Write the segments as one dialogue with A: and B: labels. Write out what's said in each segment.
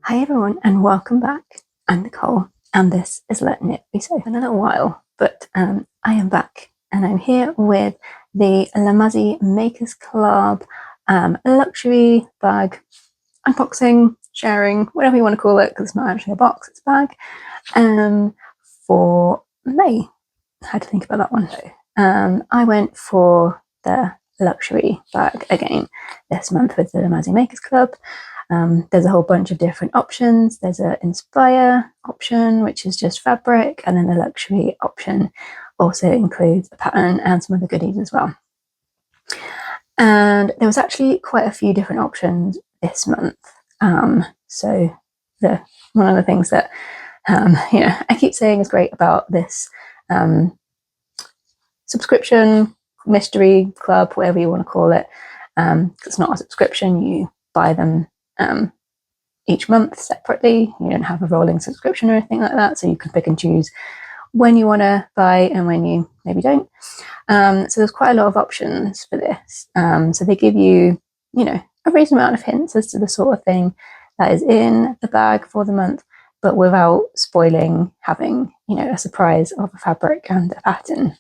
A: Hi everyone and welcome back. I'm Nicole and this is Letting It Be So. It's been a little while, but I am back and I'm here with the Lamazi Makers Club luxury bag unboxing, sharing, whatever you want to call it, because it's not actually a box, it's a bag, for May. I had to think about that one. I went for the luxury bag again this month with the Lamazi Makers Club. There's a whole bunch of different options. There's an Inspire option, which is just fabric, and then the luxury option also includes a pattern and some other goodies as well. And there was actually quite a few different options this month. So one of the things that I keep saying is great about this subscription mystery club, whatever you want to call it. It's not a subscription; you buy them each month separately. You don't have a rolling subscription or anything like that, so you can pick and choose when you want to buy and when you maybe don't. So there's quite a lot of options for this. So they give you, a reasonable amount of hints as to the sort of thing that is in the bag for the month, but without spoiling having, a surprise of a fabric and a pattern.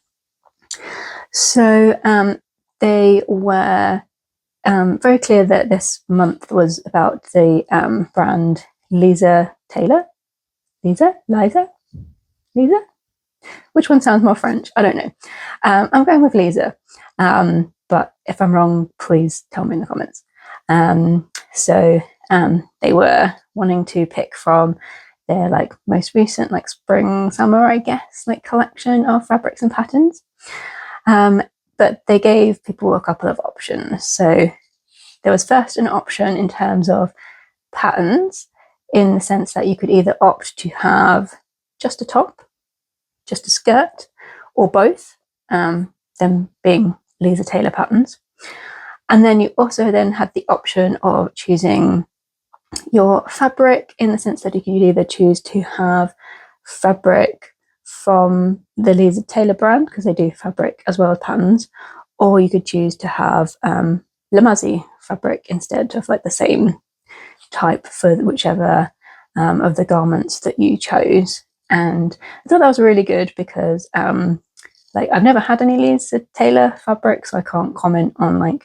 A: So they were very clear that this month was about the brand Lise Tailor. Lise? Which one sounds more French? I don't know. I'm going with Lise, but if I'm wrong, please tell me in the comments. So they were wanting to pick from their most recent spring summer, I guess, collection of fabrics and patterns. But they gave people a couple of options. So there was first an option in terms of patterns, in the sense that you could either opt to have just a top, just a skirt, or both, them being Lise Tailor patterns. And then you also then had the option of choosing your fabric, in the sense that you could either choose to have fabric from the Lise Tailor brand, because they do fabric as well as patterns, or you could choose to have Lamazi fabric instead of the same type for whichever of the garments that you chose. And I thought that was really good because I've never had any Lise Tailor fabric, so I can't comment on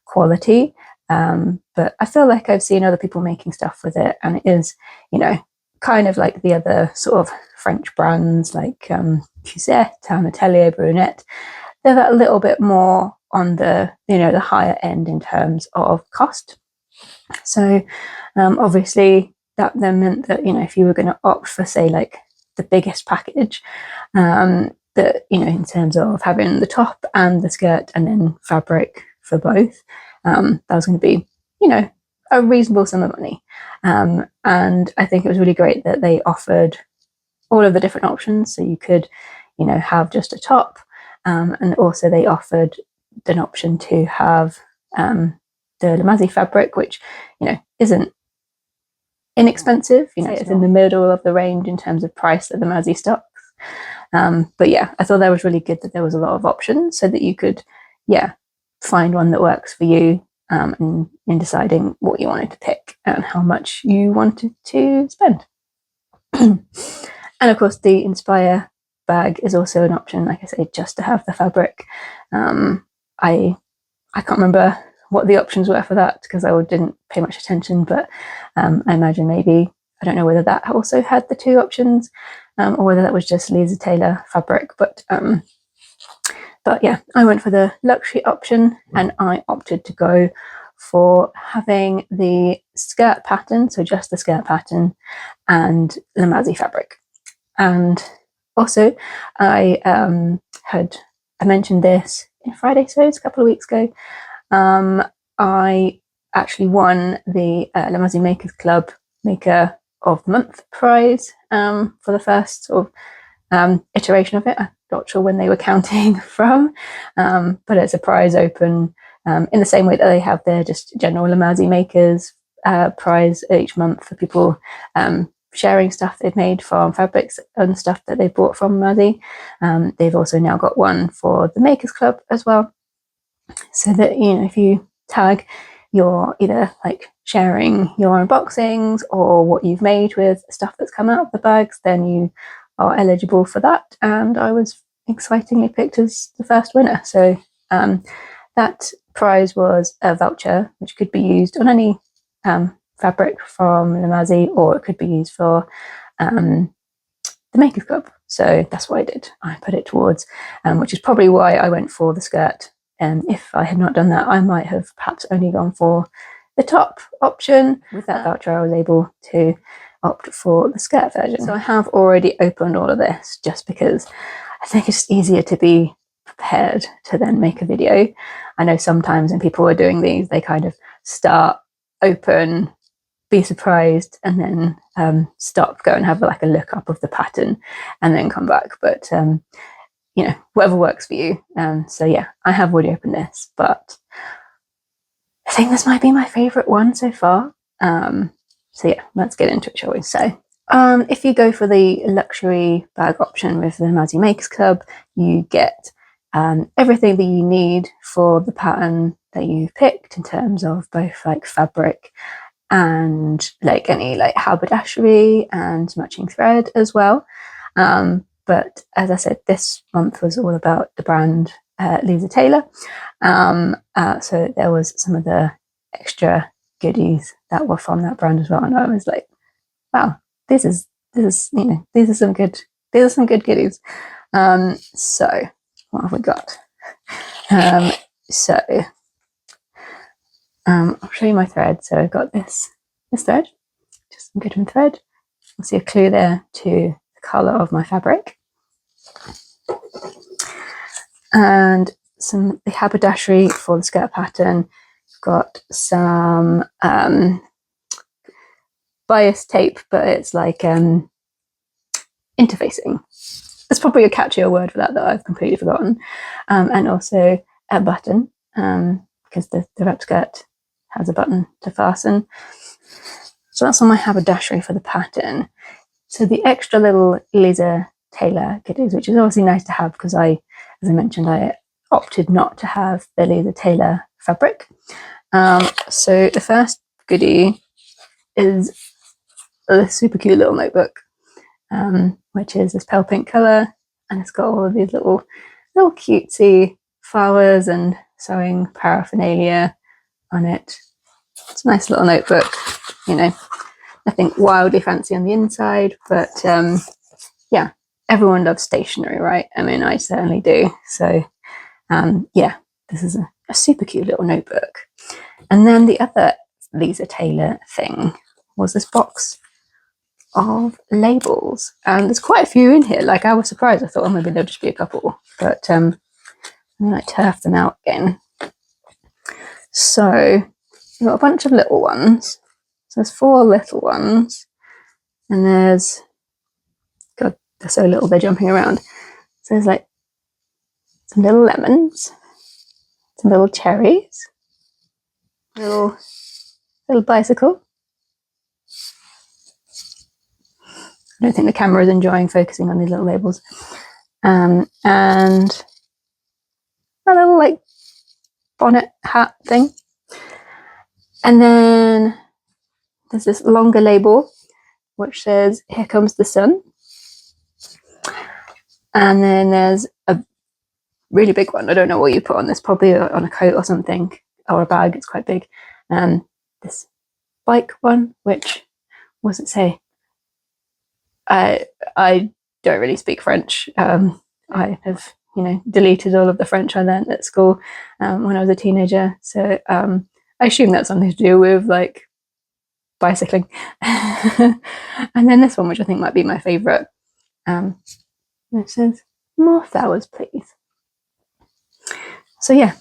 A: quality, but I feel like I've seen other people making stuff with it, and it is, kind of like the other sort of French brands like Suzette and Atelier Brunette. They're that little bit more on the the higher end in terms of cost. So obviously that then meant that if you were going to opt for, say, the biggest package, that in terms of having the top and the skirt and then fabric for both, that was going to be a reasonable sum of money. And I think it was really great that they offered all of the different options, so you could have just a top, and also they offered an option to have the Lamazi fabric, which isn't inexpensive. It's in the middle of the range in terms of price that the Lamazi stocks. But yeah, I thought that was really good that there was a lot of options, so that you could find one that works for you, in deciding what you wanted to pick and how much you wanted to spend. And of course the Inspire bag is also an option, like I say, just to have the fabric. I can't remember what the options were for that because I didn't pay much attention, but I imagine maybe, I don't know whether that also had the two options, or whether that was just Lise Tailor fabric, but yeah, I went for the luxury option, and I opted to go for having the skirt pattern, so just the skirt pattern and Lamazi fabric. And also I mentioned this in Friday Sews a couple of weeks ago. I actually won the Lamazi Makers Club Maker of the Month prize for the first sort of iteration of it. I'm not sure when they were counting from, but it's a prize open in the same way that they have their just general Lamazi Makers prize each month for people sharing stuff they've made from fabrics and stuff that they've bought from Lamazi. They've also now got one for the Makers Club as well, so that if you tag your either sharing your unboxings or what you've made with stuff that's come out of the bags, then you are eligible for that. And I was excitingly picked as the first winner. So that prize was a voucher which could be used on any fabric from Lamazi, or it could be used for the Makers Club. So that's what I did. I put it towards, which is probably why I went for the skirt. If I had not done that, I might have perhaps only gone for the top option. With that voucher, I was able to opt for the skirt version. So I have already opened all of this just because I think it's easier to be prepared to then make a video. I know sometimes when people are doing these, they kind of start, open, be surprised, and then stop, go and have like a look up of the pattern and then come back. But you know, whatever works for you. So yeah, I have already opened this, but I think this might be my favourite one so far. So yeah, let's get into it, shall we? So if you go for the luxury bag option with the Lamazi Makers Club, you get everything that you need for the pattern that you've picked in terms of both like fabric and like any like haberdashery and matching thread as well. But as I said, this month was all about the brand Lise Tailor. So there was some of the extra goodies that were from that brand as well, and I was like, wow, this is you know, these are some good goodies. So what have we got? I'll show you my thread. So I've got this thread, just some good thread. You'll see a clue there to the colour of my fabric. And some the haberdashery for the skirt pattern. Got some bias tape, but it's like interfacing. There's probably a catchier word for that I've completely forgotten. And also a button, because the wrap skirt has a button to fasten. So that's on my haberdashery for the pattern. So the extra little Lise Tailor goodies, which is obviously nice to have because as I mentioned, I opted not to have the Lise Tailor fabric. So the first goodie is a super cute little notebook, which is this pale pink colour, and it's got all of these little cutesy flowers and sewing paraphernalia on it. It's a nice little notebook, you know, nothing wildly fancy on the inside, but yeah, everyone loves stationery, right? I mean, I certainly do. So yeah, this is a super cute little notebook. And then the other Lise Tailor thing was this box of labels, and there's quite a few in here. Like, I was surprised. I thought, oh, maybe there'll just be a couple, but I'm gonna turf them out again. So we've got a bunch of little ones. So there's 4 little ones, and there's, God, they're so little, they're jumping around. So there's like some little lemons, some little cherries, little bicycle. I don't think the camera is enjoying focusing on these little labels. And a little like bonnet hat thing. And then there's this longer label which says, "Here comes the sun." And then there's a really big one. I don't know what you put on this, probably on a coat or something, or a bag. It's quite big. This bike one, which, what does it say? I don't really speak French. I have, you know, deleted all of the French I learned at school when I was a teenager. So I assume that's something to do with like bicycling. And then this one, which I think might be my favourite. It says, "More flowers, please." So yeah,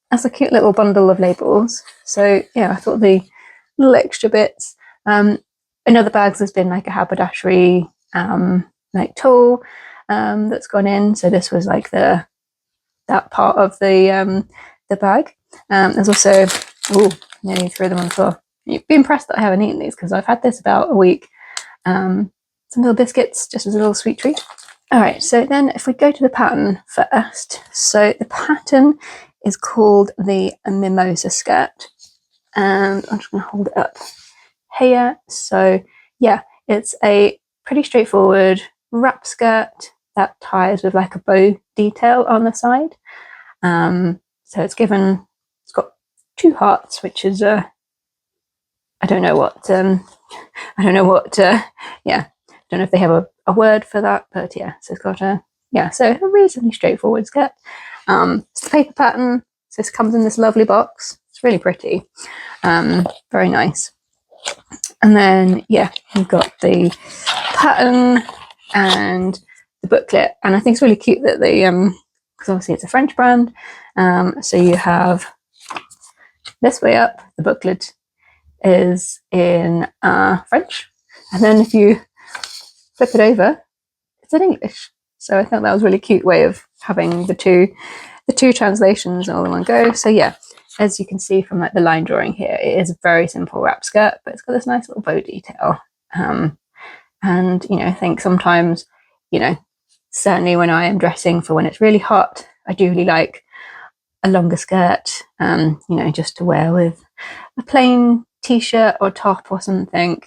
A: that's a cute little bundle of labels. So yeah, I thought the little extra bits. In other bags, there's been like a haberdashery like tool that's gone in. So this was like that part of the bag. There's also, nearly threw them on the floor. You'd be impressed that I haven't eaten these because I've had this about a week. Some little biscuits, just as a little sweet treat. All right, so then if we go to the pattern first. So the pattern is called the Mimosa skirt. and I'm just going to hold it up here. So yeah, it's a pretty straightforward wrap skirt that ties with like a bow detail on the side. So it's got 2 hearts, which is I don't know what yeah, I don't know if they have a word for that, but yeah, so it's got so a reasonably straightforward skirt. It's the paper pattern. So this comes in this lovely box. It's really pretty, very nice. And then yeah, you've got the pattern and the booklet, and I think it's really cute that they because obviously it's a French brand, so you have this way up, the booklet is in French, and then if you flip it over, it's in English. So I thought that was a really cute way of having the two translations all in one go. So yeah, as you can see from like the line drawing here, it is a very simple wrap skirt, but it's got this nice little bow detail. And you know, I think sometimes, you know, certainly when I am dressing for when it's really hot, I do really like a longer skirt, you know, just to wear with a plain t-shirt or top or something,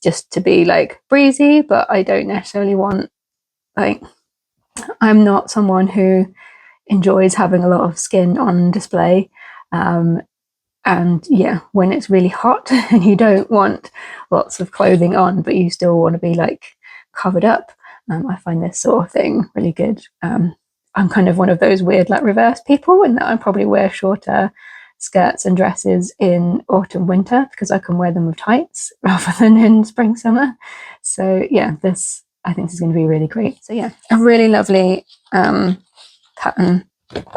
A: just to be like breezy. But I don't necessarily want, like, I'm not someone who enjoys having a lot of skin on display, and yeah, when it's really hot and you don't want lots of clothing on but you still want to be like covered up, I find this sort of thing really good. I'm kind of one of those weird like reverse people in that I probably wear shorter skirts and dresses in autumn winter because I can wear them with tights rather than in spring summer. So yeah, this I think is going to be really great. So yeah, a really lovely pattern.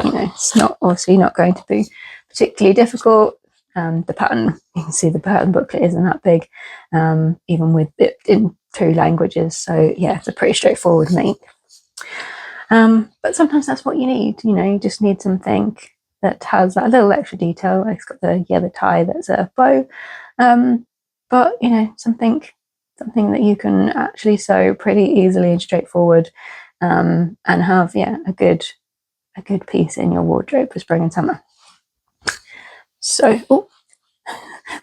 A: You know, it's not obviously not going to be particularly difficult. The pattern, you can see the pattern booklet isn't that big, even with it in 2 languages. So yeah, it's a pretty straightforward make. But sometimes that's what you need. You know, you just need something that has that little extra detail. Like it's got the tie that's a bow, but you know, something that you can actually sew pretty easily and straightforward, and have a good piece in your wardrobe for spring and summer. So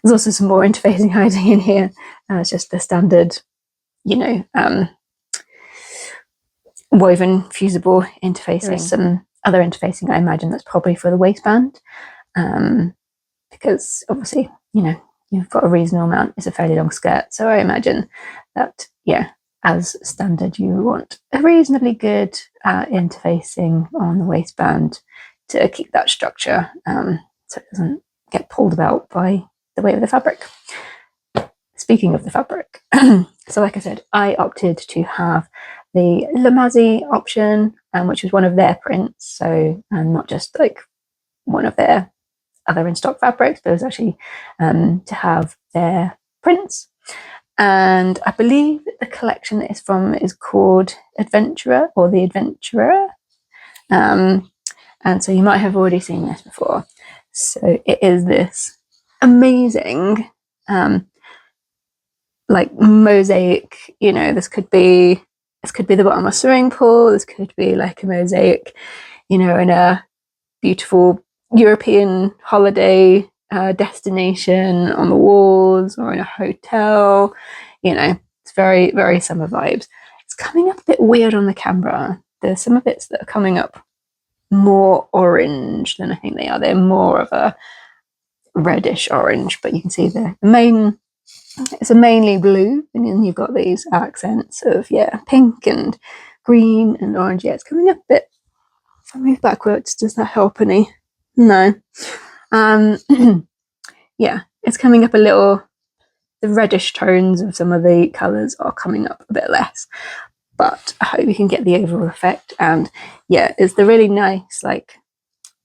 A: there's also some more interfacing hiding in here. It's just the standard, you know, woven fusible interfacing. There's some other interfacing I imagine that's probably for the waistband, because obviously, you know, you've got a reasonable amount. It's a fairly long skirt, so I imagine that as standard you want a reasonably good interfacing on the waistband to keep that structure, so it doesn't get pulled about by the weight of the fabric. Speaking of the fabric, so like I said, I opted to have the Lamazi option, which was one of their prints, so not just like one of their other in stock fabrics, but it was actually to have their prints. And I believe the collection that it's from is called Adventurer or the Adventurer, and so you might have already seen this before. So it is this amazing like mosaic, you know, this could be the bottom of a swimming pool, this could be like a mosaic, you know, in a beautiful European holiday destination on the walls or in a hotel. You know, it's very, very summer vibes. It's coming up a bit weird on the camera. There's some of it that are coming up more orange than I think they are. They're more of a reddish orange, but you can see it's a mainly blue, and then you've got these accents of pink and green and orange. Yeah, it's coming up a bit. If I move backwards, does that help any? No. Yeah, it's coming up a little. The reddish tones of some of the colours are coming up a bit less, but I hope you can get the overall effect. And yeah, it's the really nice like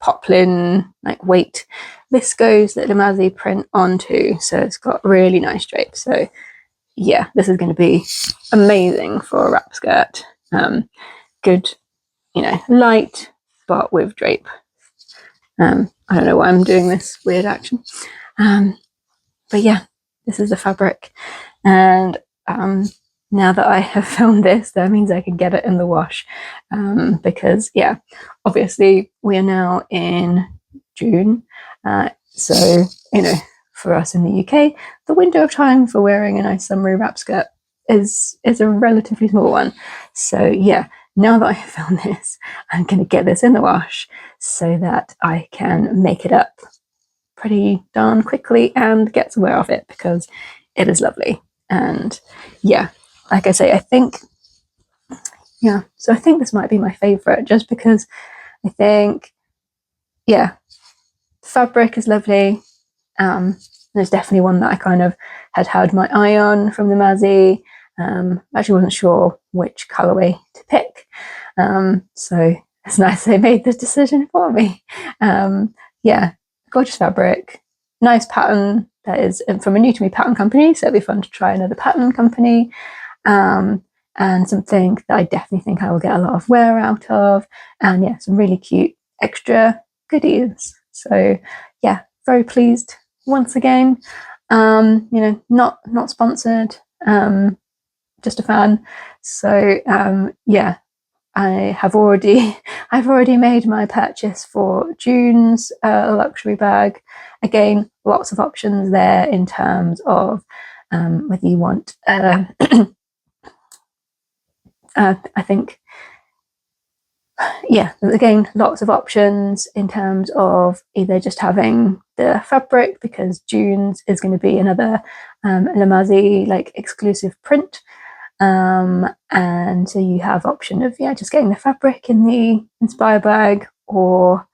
A: poplin like weight viscose that Lamazi print onto, so it's got really nice drape. So yeah, this is going to be amazing for a wrap skirt. Good, you know, light but with drape. I don't know why I'm doing this weird action, but yeah, this is the fabric, and now that I have filmed this, that means I can get it in the wash, because obviously we are now in June, So, you know, for us in the UK, the window of time for wearing a nice summery wrap skirt is a relatively small one. So yeah, now that I have found this, I'm going to get this in the wash so that I can make it up pretty darn quickly and get some wear off it, because it is lovely. And yeah, like I say, I think this might be my favorite, just because I think, yeah, the fabric is lovely. There's definitely one that I kind of had my eye on from the Lamazi. Actually wasn't sure which colourway to pick. So it's nice they made the decision for me. Yeah, gorgeous fabric, nice pattern. That is from a new to me pattern company, so it'll be fun to try another pattern company. And something that I definitely think I will get a lot of wear out of. And yeah, some really cute extra goodies. So yeah, very pleased once again. You know, not sponsored, just a fan. So yeah, I've already made my purchase for June's luxury bag. Again, lots of options there in terms of whether you want I think, yeah, again, lots of options in terms of either just having the fabric, because June's is going to be another Lamazi like exclusive print, and so you have option of just getting the fabric in the Inspire bag, or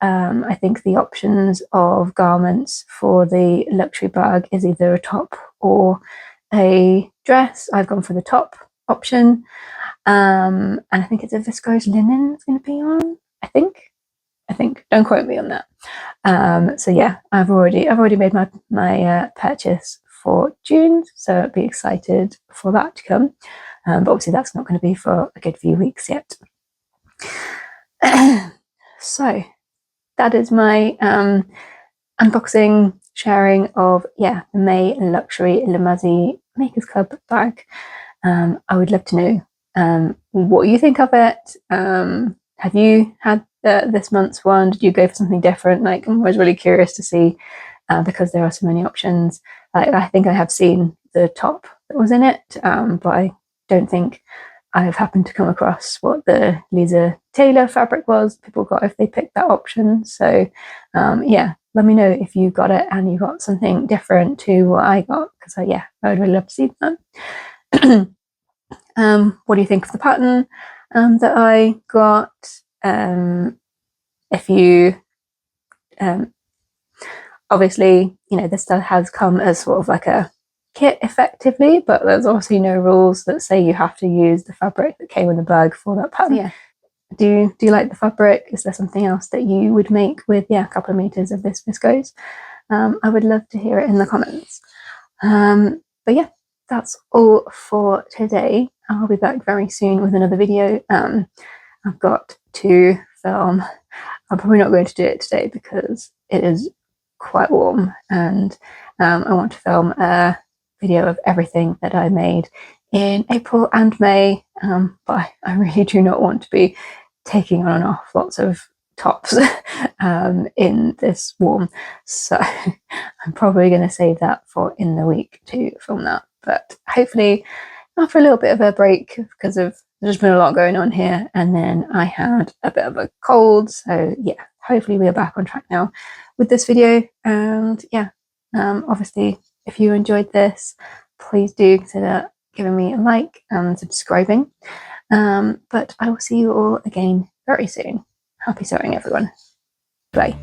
A: I think the options of garments for the luxury bag is either a top or a dress. I've gone for the top option. And I think it's a viscose linen that's going to be on. I think. Don't quote me on that. So yeah, I've already made my purchase for June, so I'd be excited for that to come. But obviously that's not going to be for a good few weeks yet. So that is my unboxing sharing of the May Luxury Lamazi Makers Club bag. I would love to know what you think of it. Have you had this month's one? Did you go for something different? Like, I'm always really curious to see, because there are so many options. I think I have seen the top that was in it, but I don't think I've happened to come across what the Lise Tailor fabric was people got if they picked that option. So yeah, let me know if you got it and you got something different to what I got, because I would really love to see that. What do you think of the pattern that I got? If you obviously, this stuff has come as sort of like a kit effectively, but there's obviously no rules that say you have to use the fabric that came in the bag for that pattern. Yeah. Do you like the fabric? Is there something else that you would make with a couple of meters of this viscose? I would love to hear it in the comments. But yeah, that's all for today. I'll be back very soon with another video. I've got to film. I'm probably not going to do it today because it is quite warm, and I want to film a video of everything that I made in April and May, but I really do not want to be taking on and off lots of tops in this warm, so I'm probably going to save that for in the week to film that. But hopefully after a little bit of a break, because there's just been a lot going on here, and then I had a bit of a cold, so yeah, hopefully we're back on track now with this video. And obviously if you enjoyed this, please do consider giving me a like and subscribing. But I will see you all again very soon. Happy sewing, everyone. Bye.